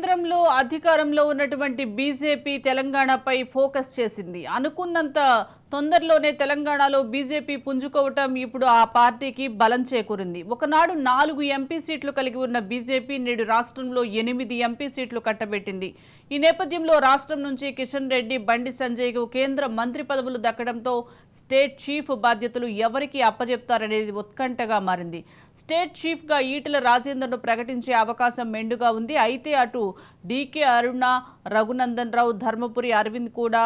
కేంద్రంలో అధికారంలో ఉన్నటువంటి బీజేపీ తెలంగాణపై ఫోకస్ చేసింది. అనుకున్నంత తొందరలోనే తెలంగాణలో బీజేపీ పుంజుకోవటం ఇప్పుడు ఆ పార్టీకి బలం చేకూరింది. ఒకనాడు 4 ఎంపీ సీట్లు కలిగి ఉన్న బీజేపీ నేడు రాష్ట్రంలో 8 ఎంపీ సీట్లు కట్టబెట్టింది. ఈ నేపథ్యంలో రాష్ట్రం నుంచి కిషన్ రెడ్డి, బండి సంజయ్కు కేంద్ర మంత్రి పదవులు దక్కడంతో స్టేట్ చీఫ్ బాధ్యతలు ఎవరికి అప్పజెప్తారనేది ఉత్కంఠగా మారింది. స్టేట్ చీఫ్గా ఈటెల రాజేందర్ను ప్రకటించే అవకాశం మెండుగా ఉంది. అయితే అటు డీకే అరుణ, రఘునందన్ రావు, ధర్మపురి అరవింద్ కూడా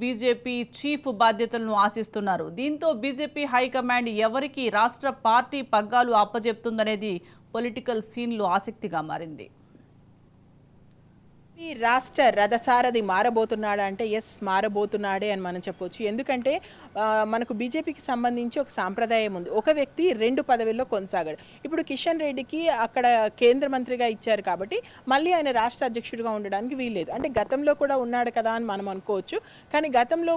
బీజేపీ చీఫ్ బాధ్యతలను ఆశిస్తున్నారు. దీంతో బీజేపీ హైకమాండ్ ఎవరికి రాష్ట్ర పార్టీ పగ్గాలు అప్పజెప్తుందనేది పొలిటికల్ సీన్లో ఆసక్తిగా మారింది. ఈ రాష్ట్ర రథసారథి మారబోతున్నాడా అంటే ఎస్, మారబోతున్నాడే అని మనం చెప్పొచ్చు. ఎందుకంటే మనకు బీజేపీకి సంబంధించి ఒక సాంప్రదాయం ఉంది. ఒక వ్యక్తి 2 పదవుల్లో కొనసాగాడు. ఇప్పుడు కిషన్ రెడ్డికి అక్కడ కేంద్ర మంత్రిగా ఇచ్చారు కాబట్టి మళ్ళీ ఆయన రాష్ట్ర అధ్యక్షుడిగా ఉండడానికి వీల్లేదు. అంటే గతంలో కూడా ఉన్నాడు కదా అని మనం అనుకోవచ్చు. కానీ గతంలో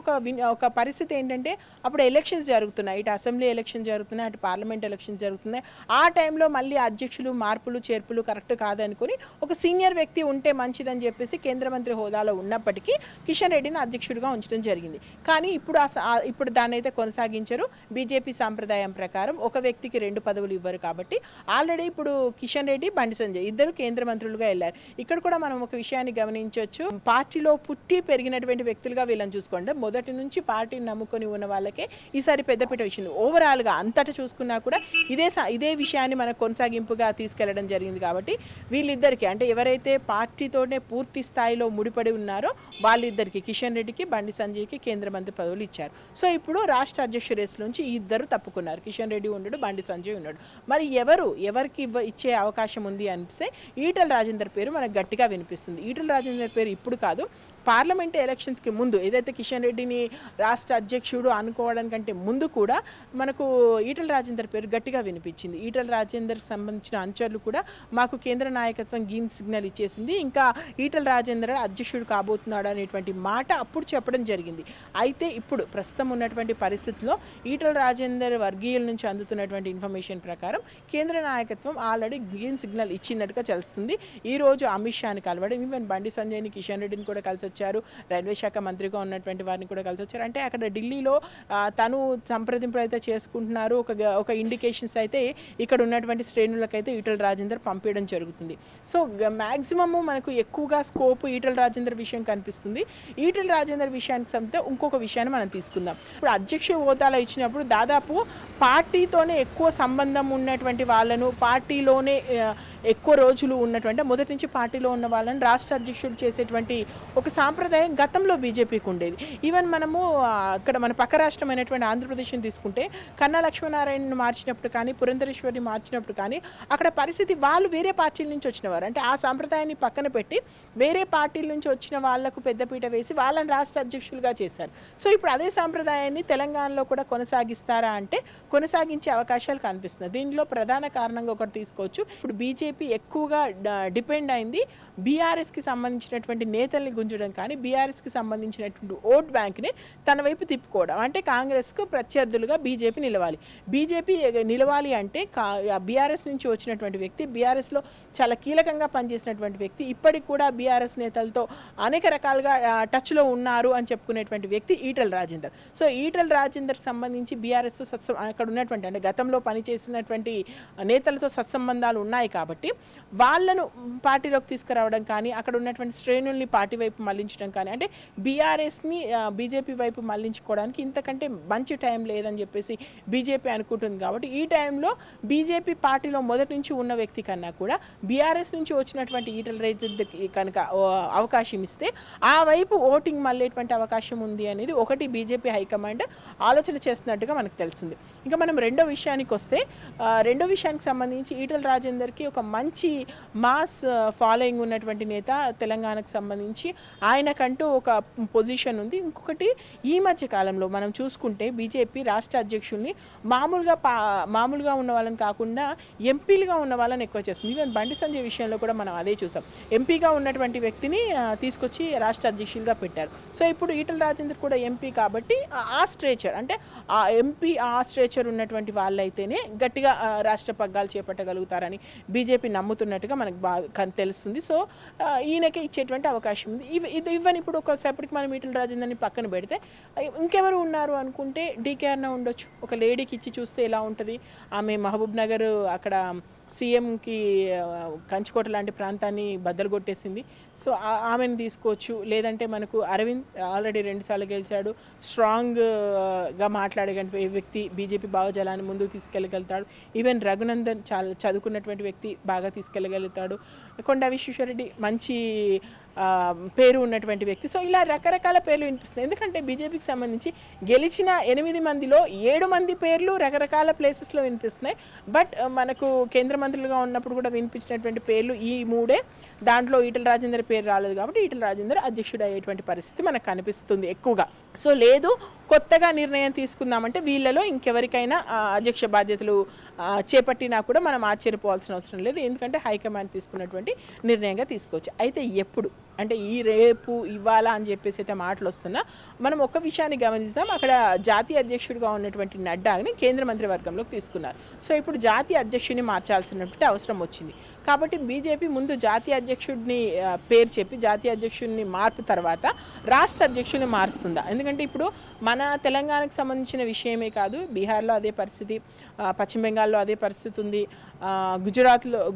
ఒక పరిస్థితి ఏంటంటే అప్పుడు ఎలక్షన్స్ జరుగుతున్నాయి, ఇటు అసెంబ్లీ ఎలక్షన్ జరుగుతున్నాయి, అటు పార్లమెంట్ ఎలక్షన్ జరుగుతున్నాయి. ఆ టైంలో మళ్ళీ అధ్యక్షులు మార్పులు చేర్పులు కరెక్ట్ కాదనుకుని ఒక సీనియర్ వ్యక్తి ఉంటే మంచిదని చెప్పేసి కేంద్ర మంత్రి హోదాలో ఉన్నప్పటికీ కిషన్ రెడ్డిని అధ్యక్షుడిగా ఉంచడం జరిగింది. కానీ ఇప్పుడు దాన్ని అయితే కొనసాగించరు. బీజేపీ సాంప్రదాయం ప్రకారం ఒక వ్యక్తికి 2 పదవులు ఇవ్వరు కాబట్టి ఆల్రెడీ ఇప్పుడు కిషన్ రెడ్డి, బండి సంజయ్ ఇద్దరు కేంద్ర మంత్రులుగా వెళ్ళారు. ఇక్కడ కూడా మనం ఒక విషయాన్ని గమనించవచ్చు. పార్టీలో పుట్టి పెరిగినటువంటి వ్యక్తులుగా వీళ్ళని చూసుకోండి. మొదటి నుంచి పార్టీని నమ్ముకొని ఉన్న వాళ్ళకే ఈసారి పెద్దపీట వచ్చింది. ఓవరాల్గా అంతటా చూసుకున్నా కూడా ఇదే విషయాన్ని మనకు కొనసాగింపుగా తీసుకెళ్లడం జరిగింది. కాబట్టి వీళ్ళిద్దరికి అంటే ఎవరైతే పార్టీతోనే పూర్తి స్థాయిలో ముడిపడి ఉన్నారో వాళ్ళిద్దరికి, కిషన్ రెడ్డికి, బండి సంజయ్కి కేంద్ర మంత్రి పదవులు ఇచ్చారు. సో ఇప్పుడు రాష్ట్ర అధ్యక్ష రేసు నుంచి ఈ ఇద్దరు తప్పుకున్నారు. కిషన్ రెడ్డి ఉన్నాడు, బండి సంజయ్ ఉన్నాడు. మరి ఎవరికి ఇచ్చే అవకాశం ఉంది అనిపిస్తే ఈటెల రాజేందర్ పేరు మనకు గట్టిగా వినిపిస్తుంది. ఈటెల రాజేందర్ పేరు ఇప్పుడు కాదు, పార్లమెంట్ ఎలక్షన్స్కి ముందు ఏదైతే కిషన్ రెడ్డిని రాష్ట్ర అధ్యక్షుడు అనుకోవడానికంటే ముందు కూడా మనకు ఈటెల రాజేందర్ పేరు గట్టిగా వినిపించింది. ఈటెల రాజేందర్కి సంబంధించిన అంచర్లు కూడా మాకు కేంద్ర నాయకత్వం గ్రీన్ సిగ్నల్ ఇచ్చేసింది, ఇంకా ఈటెల రాజేందర్ అధ్యక్షుడు కాబోతున్నాడు అనేటువంటి మాట అప్పుడు చెప్పడం జరిగింది. అయితే ఇప్పుడు ప్రస్తుతం ఉన్నటువంటి పరిస్థితుల్లో ఈటెల రాజేందర్ వర్గీయుల నుంచి అందుతున్నటువంటి ఇన్ఫర్మేషన్ ప్రకారం కేంద్ర నాయకత్వం ఆల్రెడీ గ్రీన్ సిగ్నల్ ఇచ్చినట్టుగా తెలుస్తుంది. ఈరోజు అమిత్ షాని కలవడం, ఈవెన్ బండి సంజయ్ని, కిషన్ రెడ్డిని కూడా కలిసి వచ్చారు. రైల్వే శాఖ మంత్రిగా ఉన్నటువంటి వారిని కూడా కలిసి వచ్చారు. అంటే అక్కడ ఢిల్లీలో తను సంప్రదింపులు అయితే చేసుకుంటున్నారు. ఒక ఇండికేషన్స్ అయితే ఇక్కడ ఉన్నటువంటి శ్రేణులకైతే ఈటెల రాజేందర్ పంపించడం జరుగుతుంది. సో మ్యాక్సిమము మనకు ఎక్కువగా స్కోప్ ఈటెల రాజేందర్ విషయం కనిపిస్తుంది. ఈటెల రాజేందర్ విషయానికి సంబంధించి ఇంకొక విషయాన్ని మనం తీసుకుందాం. ఇప్పుడు అధ్యక్ష హోదాలో ఇచ్చినప్పుడు దాదాపు పార్టీతోనే ఎక్కువ సంబంధం ఉన్నటువంటి వాళ్ళను, పార్టీలోనే ఎక్కువ రోజులు ఉన్నటువంటి మొదటి నుంచి పార్టీలో ఉన్న వాళ్ళని రాష్ట్ర అధ్యక్షుడు చేసేటువంటి ఒక సాంప్రదాయం గతంలో బీజేపీకి ఉండేది. ఈవెన్ మనము అక్కడ మన పక్క రాష్ట్రమైనటువంటి ఆంధ్రప్రదేశ్ని తీసుకుంటే కన్నా లక్ష్మీనారాయణను మార్చినప్పుడు కానీ, పురంధరేశ్వరిని మార్చినప్పుడు కానీ అక్కడ పరిస్థితి వాళ్ళు వేరే పార్టీల నుంచి వచ్చినవారు. అంటే ఆ సాంప్రదాయాన్ని పక్కన పెట్టి వేరే పార్టీల నుంచి వచ్చిన వాళ్లకు పెద్దపీట వేసి వాళ్ళని రాష్ట్ర అధ్యక్షులుగా చేశారు. సో ఇప్పుడు అదే సాంప్రదాయాన్ని తెలంగాణలో కూడా కొనసాగిస్తారా అంటే కొనసాగించే అవకాశాలు కనిపిస్తున్నాయి. దీనిలో ప్రధాన కారణంగా ఒకటి తీసుకోవచ్చు. ఇప్పుడు బీజేపీ ఎక్కువగా డిపెండ్ అయింది బీఆర్ఎస్కి సంబంధించినటువంటి నేతల్ని గుంజడం కానీ, బీఆర్ఎస్కి సంబంధించినటువంటి ఓట్ బ్యాంక్ని తన వైపు తిప్పుకోవడం. అంటే కాంగ్రెస్కు ప్రత్యర్థులుగా బీజేపీ నిలవాలి. బీజేపీ నిలవాలి అంటే బీఆర్ఎస్ నుంచి వచ్చినటువంటి వ్యక్తి, బీఆర్ఎస్లో చాలా కీలకంగా పనిచేసినటువంటి వ్యక్తి, ఇప్పటికి కూడా బీఆర్ఎస్ నేతలతో అనేక రకాలుగా టచ్లో ఉన్నారు అని చెప్పుకునేటువంటి వ్యక్తి ఈటెల రాజేందర్. సో ఈటెల రాజేందర్కి సంబంధించి బీఆర్ఎస్ అక్కడ ఉన్నటువంటి అంటే గతంలో పనిచేసినటువంటి నేతలతో సత్సంబంధాలు ఉన్నాయి కాబట్టి వాళ్ళను పార్టీలోకి తీసుకురావడం కానీ, అక్కడ ఉన్నటువంటి శ్రేణుల్ని పార్టీ వైపు మళ్లించడం కానీ, అంటే బీఆర్ఎస్ని బీజేపీ వైపు మళ్లించుకోవడానికి ఇంతకంటే మంచి టైం లేదని చెప్పేసి బీజేపీ అనుకుంటుంది. కాబట్టి ఈ టైంలో బీజేపీ పార్టీలో మొదటి నుంచి ఉన్న వ్యక్తి కన్నా కూడా బీఆర్ఎస్ నుంచి వచ్చినటువంటి ఈటెల రాజేందర్కి కనుక అవకాశం ఇస్తే ఆ వైపు ఓటింగ్ మళ్ళేటువంటి అవకాశం ఉంది అనేది ఒకటి బీజేపీ హైకమాండ్ ఆలోచన చేస్తున్నట్టుగా మనకు తెలిసింది. ఇంకా మనం రెండో విషయానికి సంబంధించి ఈటెల రాజేందర్కి ఒక మంచి మాస్ ఫాలోయింగ్ ఉన్నటువంటి నేత తెలంగాణకు సంబంధించి. ఆయనకంటూ ఒక పొజిషన్ ఉంది. ఇంకొకటి ఈ మధ్య కాలంలో మనం చూసుకుంటే బీజేపీ రాష్ట్ర అధ్యక్షుల్ని మామూలుగా ఉన్న వాళ్ళని కాకుండా ఎంపీలుగా ఉన్న వాళ్ళని ఎక్కువ చేస్తుంది. ఈవెన్ బండి సంజయ్ విషయంలో కూడా మనం అదే చూసాం. ఎంపీగా ఉన్నటువంటి వ్యక్తిని తీసుకొచ్చి రాష్ట్ర అధ్యక్షులుగా పెట్టారు. సో ఇప్పుడు ఈటల రాజేందర్ కూడా ఎంపీ కాబట్టి ఆ స్ట్రేచర్ అంటే ఆ ఎంపీ ఆ స్ట్రేచర్ ఉన్నటువంటి వాళ్ళైతేనే గట్టిగా రాష్ట్ర పగ్గాలు చేపట్టగలుగుతారని బీజేపీ నమ్ముతున్నట్టుగా మనకు బాగా తెలుస్తుంది. సో ఈయనకే ఇచ్చేటువంటి అవకాశం ఉంది. ఇవన్నీ ఇప్పుడు ఒకసేపటికి మనం ఈటల రాజేందర్ని పక్కన పెడితే ఇంకెవరు ఉన్నారు అనుకుంటే డీకేఆర్న ఉండొచ్చు. ఒక లేడీకి ఇచ్చి చూస్తే ఎలా ఉంటుంది? ఆమె మహబూబ్ నగర్ అక్కడ సీఎంకి కంచుకోట లాంటి ప్రాంతాన్ని బద్దలు కొట్టేసింది. సో ఆమెను తీసుకోవచ్చు. లేదంటే మనకు అరవింద్ ఆల్రెడీ 2 సార్లు గెలిచాడు. స్ట్రాంగ్గా మాట్లాడే వ్యక్తి, బీజేపీ భావజాలాన్ని ముందుకు తీసుకెళ్ళగలుగుతాడు. ఈవెన్ రఘునందన్ చాలా చదువుకున్నటువంటి వ్యక్తి, బాగా తీసుకెళ్ళగలుగుతాడు. కొండా విశ్వేశ్వరరెడ్డి మంచి పేరు ఉన్నటువంటి వ్యక్తి. సో ఇలా రకరకాల పేర్లు వినిపిస్తుంది. ఎందుకంటే బీజేపీకి సంబంధించి గెలిచిన 8 మందిలో 7 మంది పేర్లు రకరకాల ప్లేసెస్లో వినిపిస్తున్నాయి. బట్ మనకు కేంద్ర మంత్రులుగా ఉన్నప్పుడు కూడా వినిపించినటువంటి పేర్లు ఈ 3. దాంట్లో ఈటల రాజేందర్ పేరు రాలేదు కాబట్టి ఈటల రాజేందర్ అధ్యక్షుడు అయ్యేటువంటి పరిస్థితి మనకు కనిపిస్తుంది ఎక్కువగా. సో లేదు కొత్తగా నిర్ణయం తీసుకుందామంటే వీళ్ళలో ఇంకెవరికైనా అధ్యక్ష బాధ్యతలు చేపట్టినా కూడా మనం ఆశ్చర్యపోవాల్సిన అవసరం లేదు. ఎందుకంటే హైకమాండ్ తీసుకున్నటువంటి నిర్ణయంగా తీసుకోవచ్చు. అయితే ఎప్పుడు అంటే ఈ రేపు ఇవాళ అని చెప్పేసి అయితే మాటలు వస్తున్నా మనం ఒక విషయాన్ని గమనిస్తాం. అక్కడ జాతీయ అధ్యక్షుడిగా ఉన్నటువంటి నడ్డాని కేంద్ర మంత్రివర్గంలోకి తీసుకున్నారు. సో ఇప్పుడు జాతీయ అధ్యక్షుడిని మార్చాల్సినటువంటి అవసరం వచ్చింది. కాబట్టి బీజేపీ ముందు జాతీయ అధ్యక్షుడిని పేరు చెప్పి జాతీయ అధ్యక్షుడిని మార్పు తర్వాత రాష్ట్ర అధ్యక్షుడిని మారుస్తుందా? ఎందుకంటే ఇప్పుడు మన తెలంగాణకు సంబంధించిన విషయమే కాదు, బీహార్లో అదే పరిస్థితి, పశ్చిమ బెంగాల్లో అదే పరిస్థితి ఉంది,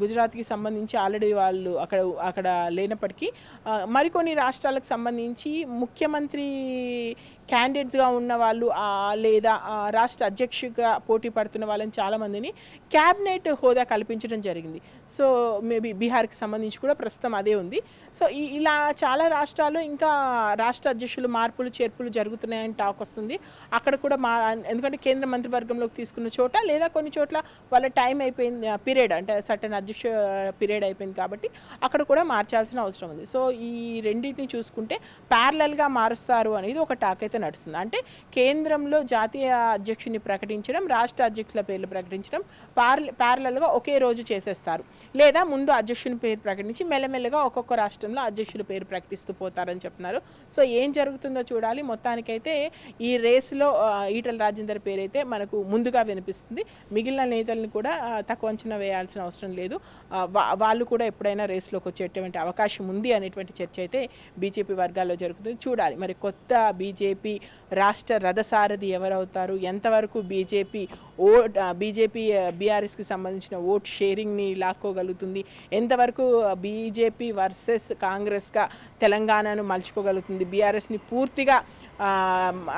గుజరాత్కి సంబంధించి ఆల్రెడీ వాళ్ళు అక్కడ లేనప్పటికీ మరికొన్ని రాష్ట్రాలకు సంబంధించి ముఖ్యమంత్రి క్యాండిడేట్స్గా ఉన్న వాళ్ళు లేదా రాష్ట్ర అధ్యక్షుడిగా పోటీ పడుతున్న వాళ్ళని చాలామందిని క్యాబినెట్ హోదా కల్పించడం జరిగింది. సో మేబీ బీహార్కి సంబంధించి కూడా ప్రస్తుతం అదే ఉంది. సో ఇలా చాలా రాష్ట్రాల్లో ఇంకా రాష్ట్ర అధ్యక్షులు మార్పులు చేర్పులు జరుగుతున్నాయని టాక్ వస్తుంది. అక్కడ కూడా ఎందుకంటే కేంద్ర మంత్రివర్గంలోకి తీసుకున్న చోట లేదా కొన్ని చోట్ల వాళ్ళ టైం అయిపోయింది, పీరియడ్ అంటే సర్టన్ అధ్యక్ష పీరియడ్ అయిపోయింది కాబట్టి అక్కడ కూడా మార్చాల్సిన అవసరం ఉంది. సో ఈ రెండింటిని చూసుకుంటే ప్యారలల్గా మారుస్తారు అనేది ఒక టాక్ అయితే నడుస్తుంది. అంటే కేంద్రంలో జాతీయ అధ్యక్షుని ప్రకటించడం, రాష్ట్ర అధ్యక్షుల పేర్లు ప్రకటించడం ప్యారలల్గా ఒకే రోజు చేసేస్తారు. లేదా ముందు అధ్యక్షుని పేరు ప్రకటించి మెల్లమెల్లగా ఒక్కొక్క రాష్ట్రంలో అధ్యక్షుల పేరు ప్రకటిస్తూ పోతారని చెప్తున్నారు. సో ఏం జరుగుతుందో చూడాలి. మొత్తానికైతే ఈ రేసులో ఈటల రాజేందర్ పేరు అయితే మనకు ముందుగా వినిపిస్తుంది. మిగిలిన నేతలను కూడా తక్కువ అంచనా వేయాల్సిన అవసరం లేదు. వాళ్ళు కూడా ఎప్పుడైనా రేసులోకి వచ్చేటువంటి అవకాశం ఉంది అనేటువంటి చర్చ అయితే బీజేపీ వర్గాల్లో జరుగుతుంది. చూడాలి మరి కొత్త బీజేపీ రాష్ట్ర రథసారథి ఎవరవుతారు, ఎంతవరకు బీజేపీ బీఆర్ఎస్కి సంబంధించిన ఓట్ షేరింగ్ని లాక్కోగలుగుతుంది, ఎంతవరకు బీజేపీ వర్సెస్ కాంగ్రెస్గా తెలంగాణను మలుచుకోగలుగుతుంది, బీఆర్ఎస్ని పూర్తిగా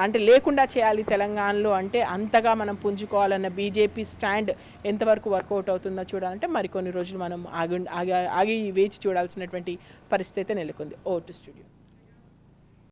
అంటే లేకుండా చేయాలి తెలంగాణలో అంటే అంతగా మనం పుంజుకోవాలన్న బీజేపీ స్టాండ్ ఎంతవరకు వర్కౌట్ అవుతుందో చూడాలంటే మరికొన్ని రోజులు మనం ఆగి వేచి చూడాల్సినటువంటి పరిస్థితి అయితే నెలకొంది. Vote studio.